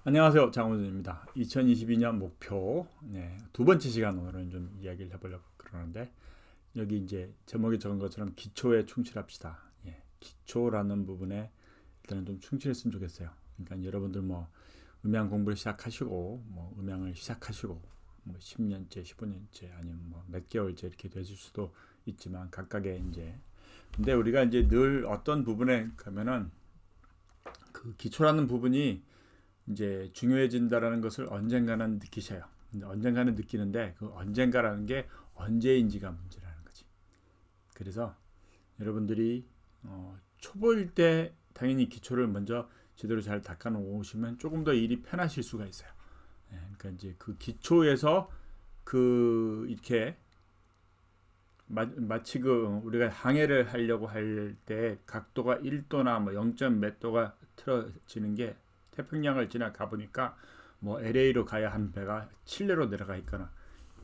안녕하세요. 장원준입니다. 2022년 목표, 두 번째 시간 오늘은 좀 이야기를 해보려고 그러는데, 여기 이제 제목에 적은 것처럼 기초에 충실합시다. 기초라는 부분에 일단은 좀 충실했으면 좋겠어요. 그러니까 여러분들 뭐 음향 공부를 시작하시고, 뭐 음향을 시작하시고, 뭐 10년째, 15년째 아니면 뭐 몇 개월째 이렇게 되실 수도 있지만 각각의 이제 근데 우리가 이제 늘 어떤 부분에 가면은 그 기초라는 부분이 이제 중요해진다라는 것을 언젠가는 느끼셔요. 근데 언젠가는 느끼는데 그 언젠가라는 게 언제인지가 문제라는 거지. 그래서 여러분들이 초보일 때 당연히 기초를 먼저 제대로 잘 닦아 놓으시면 조금 더 일이 편하실 수가 있어요. 그러니까 이제 그 기초에서 그 이렇게 마치 그 우리가 항해를 하려고 할 때 각도가 1도나 뭐 0. 몇 도가 틀어지는 게 태평양을 지나가 보니까 뭐 LA로 가야 하는 배가 칠레로 내려가 있거나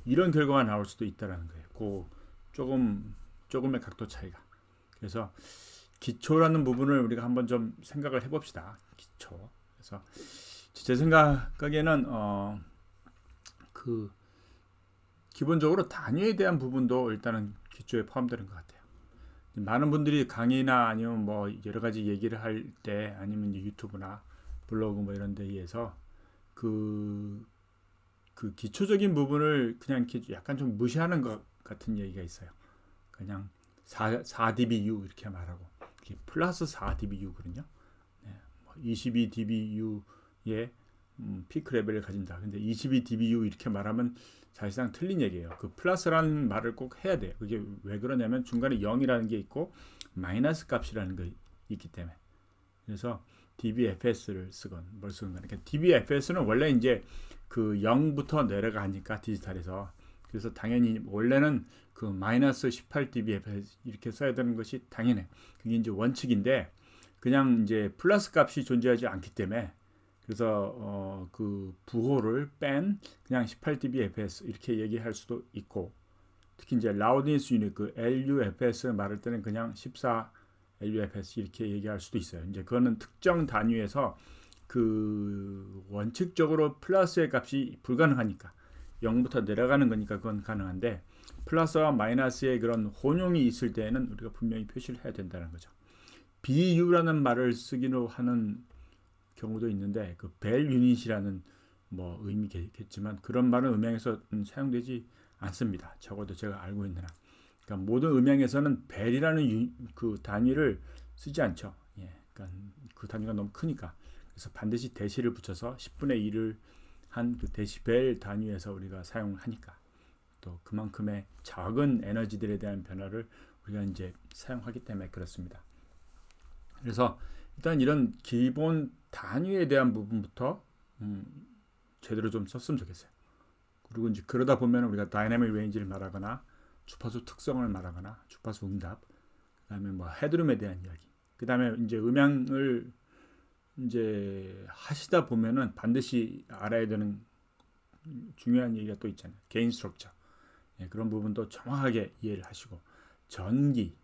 이런 결과가 나올 수도 있다라는 거예요. 그 조금의 각도 차이가. 그래서 기초라는 부분을 우리가 한번 좀 생각을 해봅시다. 기초. 그래서 제 생각에는 그 기본적으로 단위에 대한 부분도 일단은 기초에 포함되는 것 같아요. 많은 분들이 강의나 아니면 뭐 여러 가지 얘기를 할 때 아니면 유튜브나 블로그 뭐 이런 데에서 그, 그 기초적인 부분을 그냥 이렇게 약간 좀 무시하는 것 같은 얘기가 있어요. 그냥 4dBU 이렇게 말하고 플러스 4dBU거든요. 22dBU의 피크 레벨을 가진다. 근데 22dBU 이렇게 말하면 사실상 틀린 얘기예요. 그 플러스라는 말을 꼭 해야 돼요. 그게 왜 그러냐면 중간에 0이라는 게 있고 마이너스 값이라는 게 있기 때문에. 그래서 DBFS를 쓰건 뭘 쓰건 그러니까 DBFS는 원래 이제 그 0부터 내려가니까 디지털에서 그래서 당연히 원래는 그 마이너스 18dBFS 이렇게 써야 되는 것이 당연해. 그게 이제 원칙인데 그냥 이제 플러스 값이 존재하지 않기 때문에 그래서 그 부호를 뺀 그냥 18dBFS 이렇게 얘기할 수도 있고 특히 이제 라우드니스 유닛 그 LUFS 말할 때는 그냥 14 LUFS 이렇게 얘기할 수도 있어요. 이제 그거는 특정 단위에서 그 원칙적으로 플러스의 값이 불가능하니까 0부터 내려가는 거니까 그건 가능한데 플러스와 마이너스의 그런 혼용이 있을 때에는 우리가 분명히 표시를 해야 된다는 거죠. BU라는 말을 쓰기로 하는 경우도 있는데 그 벨 유닛이라는 뭐 의미겠지만 그런 말은 음향에서 사용되지 않습니다. 적어도 제가 알고 있는 한. 그러니까 모든 음향에서는 벨이라는 그 단위를 쓰지 않죠. 그러니까 그 단위가 너무 크니까. 그래서 반드시 대시를 붙여서 10분의 1을 한 그 데시벨 단위에서 우리가 사용을 하니까 또 그만큼의 작은 에너지들에 대한 변화를 우리가 이제 사용하기 때문에 그렇습니다. 그래서 일단 이런 기본 단위에 대한 부분부터 제대로 좀 썼으면 좋겠어요. 그리고 이제 그러다 보면 우리가 다이내믹 레인지를 말하거나 주파수 특성을 말하거나 주파수 응답, 그다음에 뭐 헤드룸에 대한 이야기, 그다음에 이제 음향을 이제 하시다 보면은 반드시 알아야 되는 중요한 얘기가 또 있잖아요. 개인 스트럭처. 그런 부분도 정확하게 이해를 하시고 전기,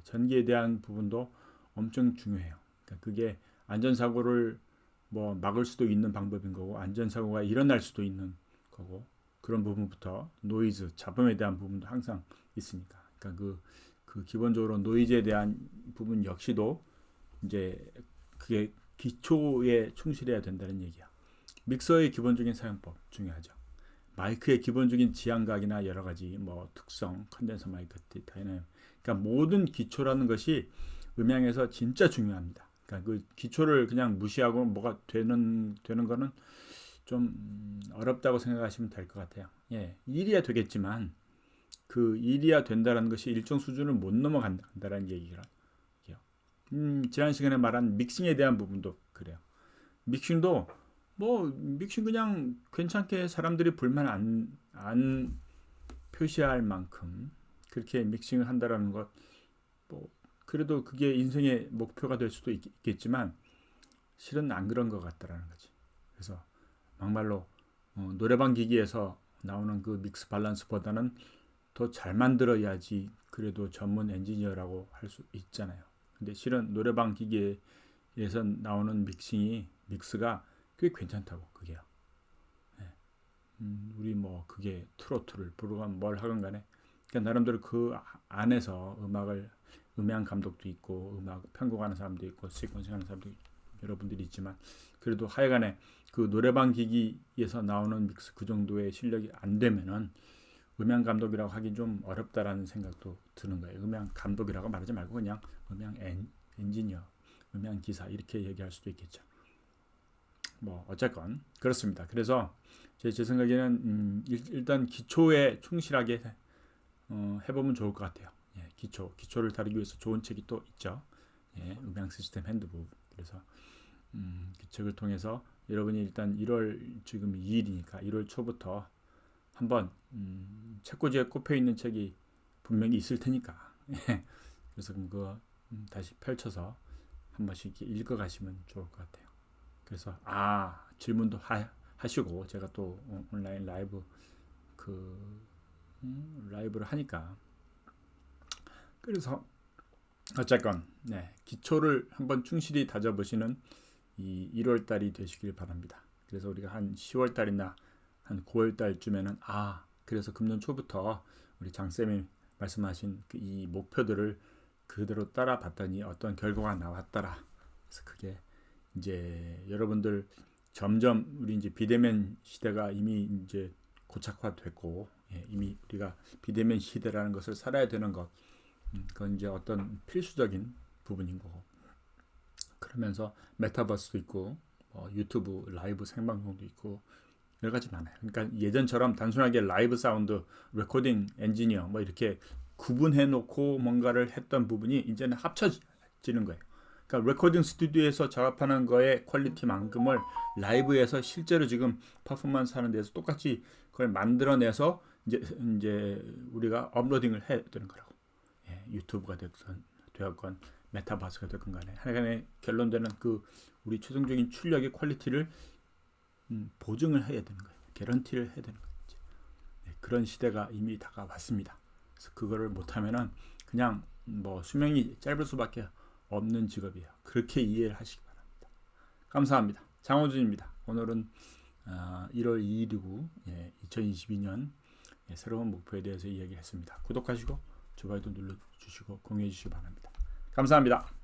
전기에 대한 부분도 엄청 중요해요. 그러니까 그게 안전사고를 뭐 막을 수도 있는 방법인 거고 안전사고가 일어날 수도 있는 거고 그런 부분부터 노이즈, 잡음에 대한 부분도 항상 있으니까. 그러니까 그 기본적으로 노이즈에 대한 부분 역시도 이제 그게 기초에 충실해야 된다는 얘기야. 믹서의 기본적인 사용법 중요하죠. 마이크의 기본적인 지향각이나 여러 가지 뭐 특성, 컨덴서 마이크, 다이나믹, 그러니까 모든 기초라는 것이 음향에서 진짜 중요합니다. 그러니까 그 기초를 그냥 무시하고 뭐가 되는 거는 좀 어렵다고 생각하시면 될 것 같아요. 일이야 되겠지만 그 일이야 된다는 것이 일정 수준을 못 넘어간다는 얘기가. 지난 시간에 말한 믹싱에 대한 부분도 그래요. 믹싱도 뭐 믹싱 그냥 괜찮게 사람들이 불만 안 표시할 만큼 그렇게 믹싱을 한다라는 것, 뭐 그래도 그게 인생의 목표가 될 수도 있겠지만 실은 안 그런 것 같다라는 거지. 그래서 막말로 노래방 기기에서 나오는 그 믹스 밸런스보다는 더 잘 만들어야지 그래도 전문 엔지니어라고 할 수 있잖아요. 근데 실은 노래방 기기에서 나오는 믹스가 그게 괜찮다고 그게요. 예. 우리 뭐 그게 트로트를 부르건 뭘 하건 간에 그러니까 나름대로 그 안에서 음향 감독도 있고 음악 편곡하는 사람도 있고 시퀀싱 하는 사람도 여러분들이 있지만 그래도 하여간에 그 노래방 기기에서 나오는 믹스 그 정도의 실력이 안 되면은 음향 감독이라고 하기 좀 어렵다라는 생각도 드는 거예요. 음향 감독이라고 말하지 말고 그냥 음향 엔지니어, 음향 기사 이렇게 얘기할 수도 있겠죠. 뭐 어쨌건 그렇습니다. 그래서 제 생각에는 일단 기초에 충실하게 해보면 좋을 것 같아요. 예, 기초를 다루기 위해서 좋은 책이 또 있죠. 예, 음향 시스템 핸드북. 그래서 그 책을 통해서 여러분이 일단 1월 지금 2일이니까 1월 초부터 한번 책꽂이에 꼽혀 있는 책이 분명히 있을 테니까 그래서 그거 다시 펼쳐서 한 번씩 읽어가시면 좋을 것 같아요. 그래서 질문도 하시고 제가 또 온라인 라이브를 하니까 그래서 어쨌건 기초를 한번 충실히 다져보시는 이 1월 달이 되시길 바랍니다. 그래서 우리가 한 10월 달이나 한 9월 달쯤에는 그래서 금년 초부터 우리 장쌤이 말씀하신 이 목표들을 그대로 따라봤더니 어떤 결과가 나왔더라. 그래서 그게 이제 여러분들 점점 우리 이제 비대면 시대가 이미 이제 고착화됐고 이미 우리가 비대면 시대라는 것을 살아야 되는 것 그건 이제 어떤 필수적인 부분인 거고 그러면서 메타버스도 있고 유튜브 라이브 생방송도 있고 여러 가지 많아요. 그러니까 예전처럼 단순하게 라이브 사운드 레코딩 엔지니어 뭐 이렇게 구분해 놓고 뭔가를 했던 부분이 이제는 합쳐지는 거예요. 그러니까 레코딩 스튜디오에서 작업하는 거의 퀄리티만큼을 라이브에서 실제로 지금 퍼포먼스 하는 데서 똑같이 그걸 만들어내서 이제 우리가 업로딩을 해야 되는 거라고. 유튜브가 되었건 메타버스가 되건 간에 하여간에 결론되는 그 우리 최종적인 출력의 퀄리티를 보증을 해야 되는 거예요. 개런티를 해야 되는 거죠. 그런 시대가 이미 다가왔습니다. 그래서 그거를 못하면은 그냥 뭐 수명이 짧을 수밖에 없는 직업이에요. 그렇게 이해를 하시기 바랍니다. 감사합니다. 장호준입니다. 오늘은 1월 2일이고 2022년 새로운 목표에 대해서 이야기했습니다. 구독하시고 좋아요도 눌러주시고 공유해 주시기 바랍니다. 감사합니다.